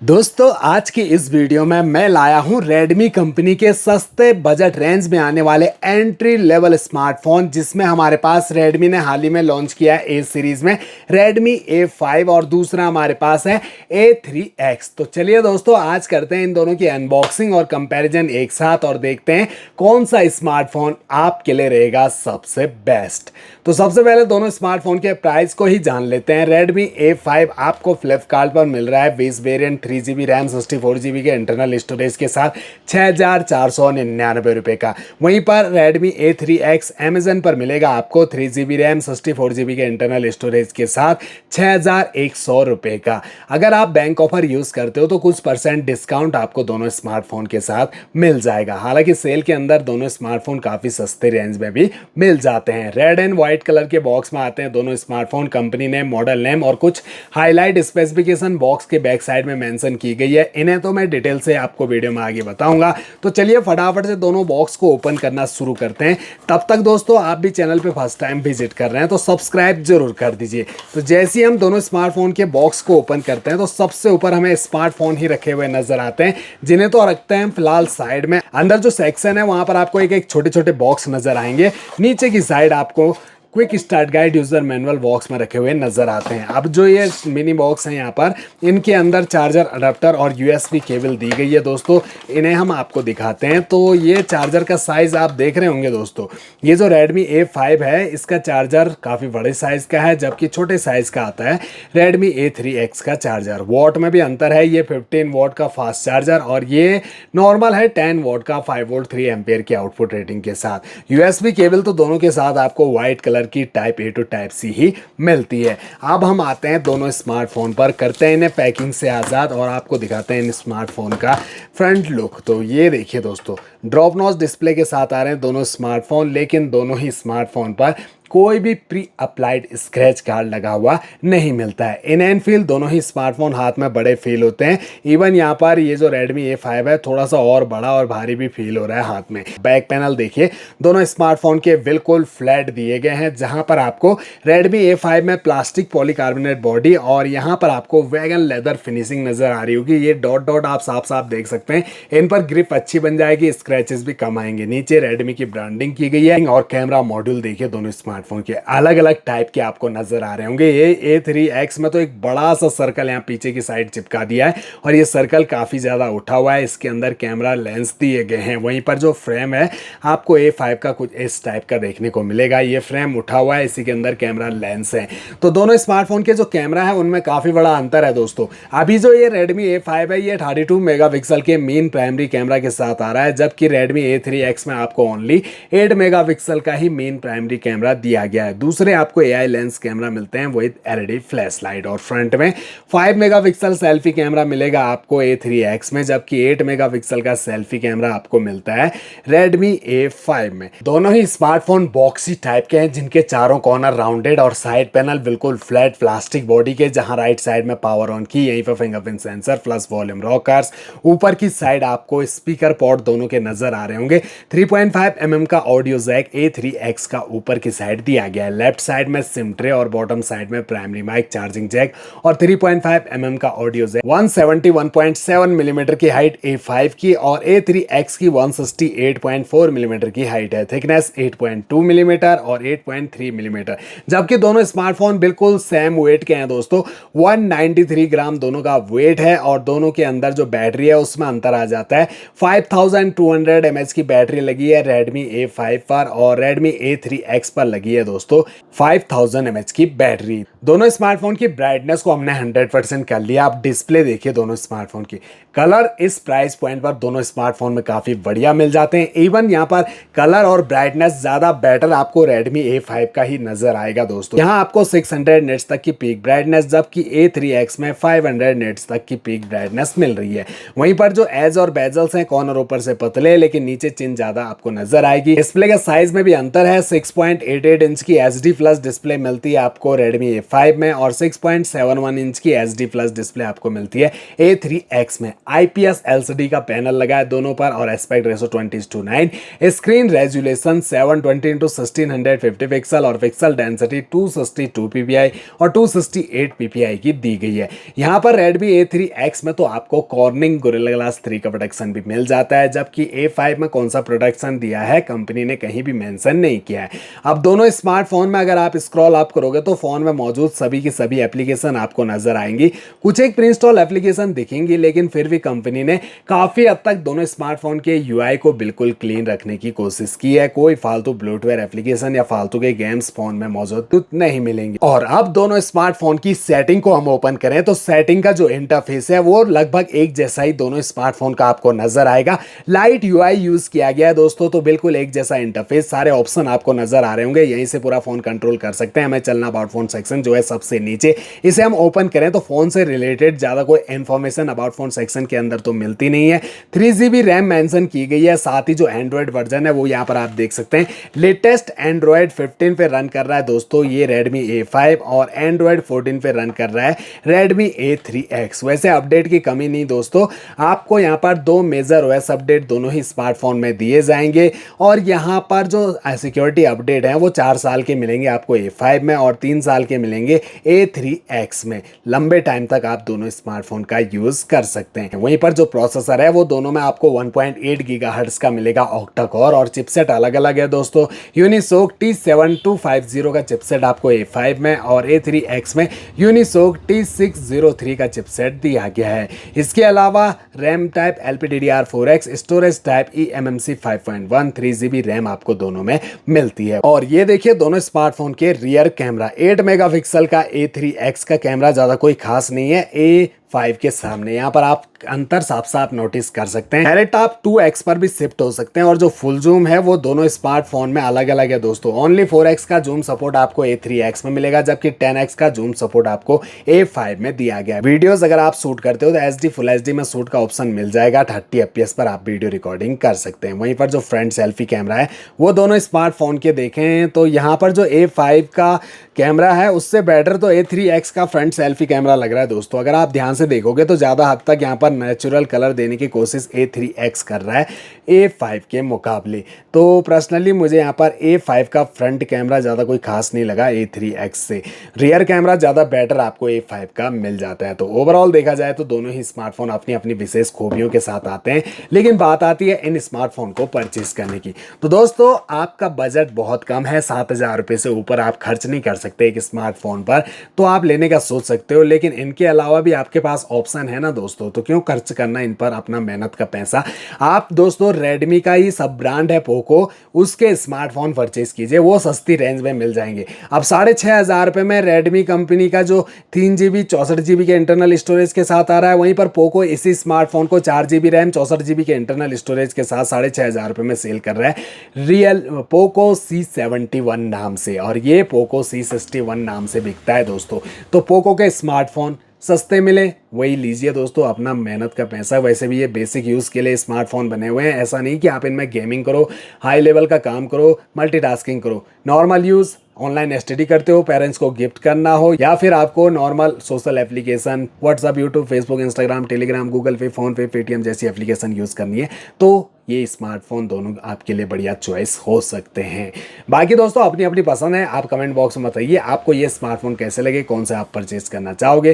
दोस्तों आज की इस वीडियो में मैं लाया हूं Redmi कंपनी के सस्ते बजट रेंज में आने वाले एंट्री लेवल स्मार्टफोन, जिसमें हमारे पास Redmi ने हाल ही में लॉन्च किया है ए सीरीज में Redmi A5 और दूसरा हमारे पास है A3X। तो चलिए दोस्तों आज करते हैं इन दोनों की अनबॉक्सिंग और कंपैरिजन एक साथ और देखते हैं कौन सा स्मार्टफोन आपके लिए रहेगा सबसे बेस्ट। तो सबसे पहले दोनों स्मार्टफोन के प्राइस को ही जान लेते हैं। Redmi A5 आपको फ्लिपकार्ट पर मिल रहा है 20 वेरिएंट 3GB रैम 64GB के इंटरनल स्टोरेज के साथ 6,499 रुपये का। वहीं पर Redmi A3X अमेजन पर मिलेगा आपको 3GB रैम 64GB के इंटरनल स्टोरेज के साथ 6,100 रुपये का। अगर आप बैंक ऑफर यूज़ करते हो तो कुछ % डिस्काउंट आपको दोनों स्मार्टफोन के साथ मिल जाएगा। हालांकि सेल के अंदर दोनों स्मार्टफोन काफ़ी सस्ते रेंज में भी मिल जाते हैं। रेड एंड व्हाइट कलर के बॉक्स में आते हैं दोनों smartphone. Company name, model name और कुछ हाईलाइट स्पेसिफिकेशन बॉक्स के बैक साइड में मेंशन की गई है। इन्हें तो मैं डिटेल से आपको वीडियो में आगे बताऊंगा। तो चलिए फटाफट से दोनों बॉक्स को ओपन करना शुरू करते हैं। तब तक दोस्तों आप भी चैनल पे फर्स्ट टाइम विजिट कर रहे हैं तो सब्सक्राइब जरूर कर दीजिए। तो जैसे ही हम दोनों स्मार्टफोन के बॉक्स को ओपन करते हैं तो सबसे ऊपर हमें स्मार्टफोन ही रखे हुए नजर आते हैं, जिन्हें तो रखते हैं फिलहाल साइड में। अंदर जो सेक्शन है वहां पर आपको एक एक छोटे छोटे बॉक्स नजर आएंगे। नीचे की साइड आपको quick start guide, user manual box में रखे हुए नजर आते हैं। अब जो ये मिनी बॉक्स हैं यहाँ पर, इनके अंदर चार्जर अडेप्टर और USB केबल दी गई है दोस्तों। इन्हें हम आपको दिखाते हैं। तो ये चार्जर का साइज आप देख रहे होंगे दोस्तों। ये जो Redmi A5 है इसका चार्जर काफ़ी बड़े साइज का है, जबकि छोटे साइज का आता है Redmi A3X का चार्जर। वॉट में भी अंतर है, ये 15 वॉट का फास्ट चार्जर और ये नॉर्मल है 10 वॉट का 5 वोल्ट 3 एम्पियर की आउटपुट रेटिंग के साथ। USB केबल तो दोनों के साथ आपको व्हाइट कलर की type A to type C ही मिलती है। अब हम आते हैं दोनों स्मार्टफोन पर, करते हैं इन्हें पैकिंग से आज़ाद और आपको दिखाते हैं इन स्मार्टफोन का फ्रंट लुक। तो ये देखिए दोस्तों, ड्रॉप नॉच डिस्प्ले के साथ आ रहे हैं दोनों स्मार्टफोन, लेकिन दोनों ही स्मार्टफोन पर कोई भी प्री अप्लाइड स्क्रैच कार्ड लगा हुआ नहीं मिलता है। इन एंड फील दोनों ही स्मार्टफोन हाथ में बड़े फील होते हैं। इवन यहाँ पर ये जो Redmi A5 है थोड़ा सा और बड़ा और भारी भी फील हो रहा है हाथ में। बैक पैनल देखिए, दोनों स्मार्टफोन के बिल्कुल फ्लैट दिए गए हैं, जहां पर आपको Redmi A5 में प्लास्टिक पॉलीकार्बोनेट बॉडी और यहाँ पर आपको वैगन लेदर फिनिशिंग नजर आ रही होगी। ये डॉट डॉट आप साफ साफ देख सकते हैं। इन पर ग्रिप अच्छी बन जाएगी, स्क्रैचेस भी कम आएंगे। नीचे Redmi की ब्रांडिंग की गई है और कैमरा मॉड्यूल देखिए दोनों स्मार्टफोन के अलग अलग टाइप के आपको नजर आ रहे होंगे। ये A3X में तो एक बड़ा सा सर्कल यहाँ पीछे की साइड चिपका दिया है और ये सर्कल काफी ज्यादा उठा हुआ है। इसके अंदर कैमरा लेंस दिए गए हैं। वहीं पर जो फ्रेम है आपको A5 का कुछ इस टाइप का देखने को मिलेगा। ये फ्रेम उठा हुआ है, इसी के अंदर कैमरा लेंस है। तो दोनों स्मार्टफोन के जो कैमरा है उनमें काफी बड़ा अंतर है दोस्तों। अभी जो ये Redmi A5 है ये 32 मेगापिक्सल के मेन प्राइमरी कैमरा के साथ आ रहा है, जबकि Redmi A3X में आपको ओनली 8 मेगापिक्सल का ही मेन प्राइमरी कैमरा दिया गया है। दूसरे आपको AI लेंस कैमरा मिलते हैं विद LED फ्लैश लाइट और फ्रंट में 5 मेगापिक्सल सेल्फी कैमरा मिलेगा आपको A3X में, जबकि 8 मेगापिक्सल का सेल्फी कैमरा आपको मिलता है Redmi A5 में। दोनों ही स्मार्टफोन बॉक्सी टाइप के हैं, जिनके चारों कॉर्नर राउंडेड और साइड पैनल बिल्कुल फ्लैट प्लास्टिक बॉडी के, जहां राइट साइड में पावर ऑन की, यहीं पर fingerprint sensor plus volume rockers. ऊपर की साइड आपको स्पीकर पोर्ट दोनों के नजर आ रहे होंगे। 3.5 mm का ऑडियो जैक A3X का ऊपर की साइड दिया गया है। लेफ्ट साइड में सिम ट्रे और बॉटम साइड में प्राइमरी माइक, चार्जिंग जैक और 3.5 mm का ऑडियो जैक। 171.7 मिलीमीटर की हाइट A5 की और A3X की 168.4 मिलीमीटर की हाइट है। थिकनेस 8.2 मिलीमीटर और 8.3 मिलीमीटर, जबकि दोनों स्मार्टफोन बिल्कुल सेम वेट के हैं दोस्तों। 193 ग्राम दोनों का वेट है और दोनों के अंदर जो बैटरी है उसमें अंतर आ जाता है। 5200 mAh की बैटरी लगी है Redmi A5 पर और Redmi A3X पर लगी है दोस्तों 5000 mAh की बैटरी। दोनों स्मार्टफोन की ब्राइटनेस को हमने 100% कर लिया। आप डिस्प्ले देखिए दोनों स्मार्टफोन की। कलर इस प्राइस पॉइंट पर दोनों स्मार्टफोन में काफी बढ़िया मिल जाते हैं। इवन यहाँ पर कलर और ब्राइटनेस ज्यादा बेटर आपको Redmi A5 का ही नजर आएगा दोस्तों। यहाँ आपको 600 निट्स तक की पीक ब्राइटनेस, जबकि A3X में 500 निट्स तक की पीक ब्राइटनेस मिल रही है। वहीं पर जो एज और बेजल्स हैं कॉर्नर ऊपर से पतले, लेकिन नीचे चिन ज्यादा आपको नजर आएगी। डिस्प्ले के साइज में भी अंतर है। 6.88 6.8 इंच की HD प्लस डिस्प्ले मिलती है आपको Redmi A5 में और 6.71 इंच की HD प्लस डिस्प्ले आपको मिलती है A3X में। IPS LCD का पैनल लगा है दोनों पर और aspect ratio 20:9। Screen resolution 720x1650 pixel और पिक्सल डेंसिटी 262 ppi और 268 ppi की दी गई है। यहाँ पर Redmi A3X में तो आपको कॉर्निंग गोरिल्ला ग्लास 3 का प्रोटेक्शन भी मिल जाता है, जबकि A5 में कौन सा प्रोटेक्शन दिया है कंपनी ने कहीं भी मेंशन नहीं किया है। अब दोनों स्मार्टफोन में अगर आप स्क्रॉल अप करोगे तो फोन में मौजूद सभी की सभी एप्लीकेशन आपको नजर आएंगी। कुछ एक प्री इंस्टॉल एप्लीकेशन दिखेंगी, लेकिन फिर भी कंपनी ने काफी हद तक दोनों स्मार्टफोन के यूआई को बिल्कुल क्लीन रखने की कोशिश की है। कोई फालतू ब्लूटवेयर एप्लीकेशन या फालतू के गेम्स फोन में मौजूद नहीं मिलेंगे। और अब दोनों स्मार्टफोन की सेटिंग को हम ओपन करें तो सेटिंग का जो इंटरफेस है वो लगभग एक जैसा ही दोनों स्मार्टफोन का आपको नजर आएगा। लाइट यूआई यूज किया गया है दोस्तों, तो बिल्कुल एक जैसा इंटरफेस, सारे ऑप्शन आपको नजर आ रहे होंगे। यहीं से पूरा फोन कंट्रोल कर सकते हैं। हमें चलना अबाउट फोन सेक्शन जो है सबसे नीचे, इसे हम ओपन करें तो फोन से रिलेटेड ज्यादा कोई इंफॉर्मेशन अबाउट फोन सेक्शन के अंदर तो मिलती नहीं है। 3GB रैम मेंशन की गई है, साथ ही जो एंड्रॉइड वर्जन है वो यहाँ पर आप देख सकते हैं लेटेस्ट एंड्रॉइड 15 पे रन कर रहा है दोस्तों ये Redmi A5 और एंड्रॉइड 14 पे रन कर रहा है Redmi A3X। वैसे अपडेट की कमी नहीं दोस्तों, आपको यहाँ पर दो मेजर OS अपडेट दोनों ही स्मार्टफोन में दिए जाएंगे और यहाँ पर जो सिक्योरिटी अपडेट है वो 4 साल के मिलेंगे आपको A5 में और 3 साल के मिलेंगे A3X में। लंबे टाइम तक आप दोनों स्मार्टफोन का यूज कर सकते हैं। वहीं पर जो प्रोसेसर है वो दोनों में आपको 1.8 गीगाहर्ट्ज का मिलेगा ऑक्टा कोर और चिपसेट अलग अलग है दोस्तों। यूनिसोक T7250 का चिपसेट आपको A5 में और A3X में यूनिसोक T603 का चिपसेट दिया गया है। इसके अलावा RAM type LPDDR4X, storage type eMMC 5.1, 3GB RAM आपको दोनों में मिलती है। और ये देखिए दोनों स्मार्टफोन के रियर कैमरा 8 मेगापिक्सल का A3X का कैमरा ज्यादा कोई खास नहीं है A5 के सामने। यहाँ पर आप अंतर साफ साफ नोटिस कर सकते हैं। डायरेक्ट आप 2x पर भी शिफ्ट हो सकते हैं और जो फुल जूम है वो दोनों स्मार्टफोन में अलग अलग है दोस्तों। ओनली 4x का जूम सपोर्ट आपको A3X में मिलेगा, जबकि 10x का जूम सपोर्ट आपको A5 में दिया गया है। वीडियोस अगर आप शूट करते हो तो HD फुल HD में शूट का ऑप्शन मिल जाएगा। 30 FPS पर आप वीडियो रिकॉर्डिंग कर सकते हैं। वहीं पर जो फ्रंट सेल्फी कैमरा है वो दोनों स्मार्टफोन के देखें तो यहाँ पर जो A5 का कैमरा है उससे बेटर तो A3X का फ्रंट सेल्फी कैमरा लग रहा है दोस्तों। अगर आप ध्यान से देखोगे तो ज्यादा हद तक यहाँ पर नेचुरल कलर देने की कोशिश A3X कर रहा है A5 के मुकाबले। तो पर्सनली मुझे यहाँ पर A5 का फ्रंट कैमरा ज़्यादा कोई खास नहीं लगा A3X से। रियर कैमरा ज़्यादा बेटर आपको A5 का मिल जाता है। तो ओवरऑल देखा जाए तो दोनों ही स्मार्टफोन अपनी अपनी विशेष खूबियों के साथ आते हैं, लेकिन बात आती है इन स्मार्टफोन को परचेज करने की। तो दोस्तों आपका बजट बहुत कम है, 7,000 रुपये से ऊपर आप खर्च नहीं कर सकते एक स्मार्टफोन पर, तो आप लेने का सोच सकते हो। लेकिन इनके अलावा भी आपके पास ऑप्शन है ना दोस्तों, तो क्यों खर्च करना इन पर अपना मेहनत का पैसा। आप दोस्तों Redmi का ही सब ब्रांड है पोको, उसके स्मार्टफोन परचेज कीजिए, वो सस्ती रेंज में मिल जाएंगे। अब 6,500 रुपये में Redmi कंपनी का जो 3GB 64GB के इंटरनल स्टोरेज के साथ आ रहा है, वहीं पर पोको इसी स्मार्टफोन को 4GB रैम 64GB के इंटरनल स्टोरेज के साथ 6,500 रुपये में सेल कर रहा है रियल पोको C71 नाम से, और ये पोको C61 नाम से बिकता है दोस्तों। तो पोको के स्मार्टफोन सस्ते मिले वही लीजिए दोस्तों, अपना मेहनत का पैसा। वैसे भी ये बेसिक यूज़ के लिए स्मार्टफोन बने हुए हैं, ऐसा नहीं कि आप इनमें गेमिंग करो, हाई लेवल का काम करो, मल्टीटास्किंग करो। नॉर्मल यूज़, ऑनलाइन स्टडी करते हो, पेरेंट्स को गिफ्ट करना हो, या फिर आपको normal social application WhatsApp, YouTube, Facebook, Instagram, Telegram, Google Pay, PhonePe, Paytm जैसी एप्लीकेशन यूज़ करनी है, तो ये स्मार्टफोन दोनों आपके लिए बढ़िया चॉइस हो सकते हैं। बाकी दोस्तों अपनी अपनी पसंद है, आप कमेंट बॉक्स में बताइए आपको ये स्मार्टफोन कैसे लगे, कौन सा आप परचेज करना चाहोगे।